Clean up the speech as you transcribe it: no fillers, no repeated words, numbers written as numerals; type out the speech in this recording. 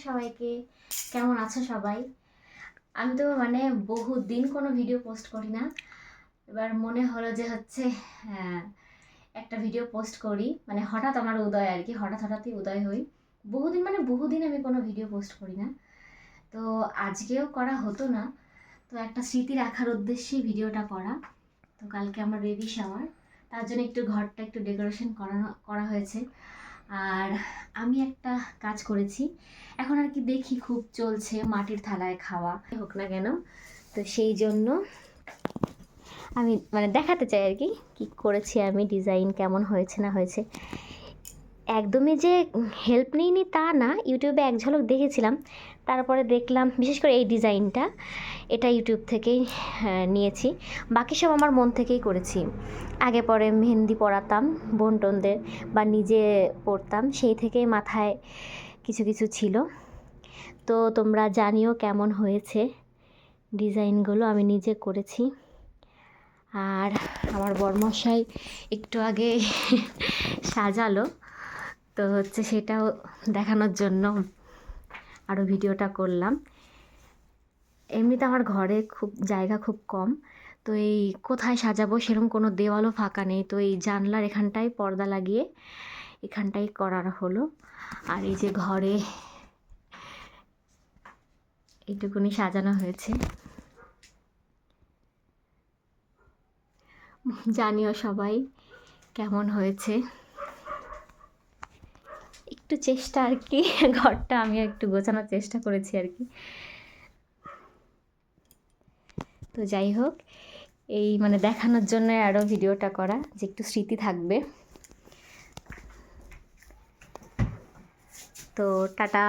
সবাইকে, কেমন আছো সবাই? আমি তো বহুদিন কোনো ভিডিও পোস্ট করি না। এবার মনে হলো যে একটা ভিডিও পোস্ট করি, হঠাৎ আমার উদয় আর কি, হঠাৎই উদয় হই। বহুদিন আমি কোনো ভিডিও পোস্ট করি না, তো আজকেও করা হতো না। তো একটা স্মৃতি রাখার উদ্দেশ্যেই ভিডিওটা করা। তো কালকে আমার বেবি শাওয়ার, তার জন্য একটু ঘরটা একটু ডেকোরেশন করা হয়েছে। আর আমি একটা কাজ করেছি, এখন আর কি দেখি খুব চলছে মাটির থালায় খাওয়া, হোক না কেন। তো সেই জন্য আমি দেখাতে চাই আর কি কী করেছি আমি, ডিজাইন কেমন হয়েছে না হয়েছে। একদমই যে হেল্প নিইনি তা না, ইউটিউবে এক ঝলক দেখেছিলাম, তারপরে দেখলাম বিশেষ করে এই ডিজাইনটা এটা ইউটিউব থেকেই নিয়েছি। বাকি সব আমার মন থেকেই করেছি। আগে পরে মেহেন্দি পরাতাম বোনটোনদের বা নিজে পরতাম, সেই থেকেই মাথায় কিছু কিছু ছিল। তো তোমরা জানিও কেমন হয়েছে ডিজাইনগুলো, আমি নিজে করেছি। আর আমার বরমশাই একটু আগে সাজালো, তো সেটাও দেখানোর জন্য আরও ভিডিওটা করলাম। এমনিতে আমার ঘরে জায়গা খুব কম, তো এই কোথায় সাজাবো সেরকম কোনো দেওয়ালও ফাঁকা নেই, তো এই জানলার এখানটায় পর্দা লাগিয়ে এখানটাই করার হলো। আর এই যে ঘরে এইটুকুনি সাজানো হয়েছে। জানিও সবাই কেমন হয়েছে। একটু চেষ্টা আর কি, ঘরটা আমি একটু গোছানোর চেষ্টা করেছি আর কি। তো যাই হোক, এই দেখানোর জন্য আরও ভিডিওটা করা, যে একটু স্মৃতি থাকবে। তো টাটা।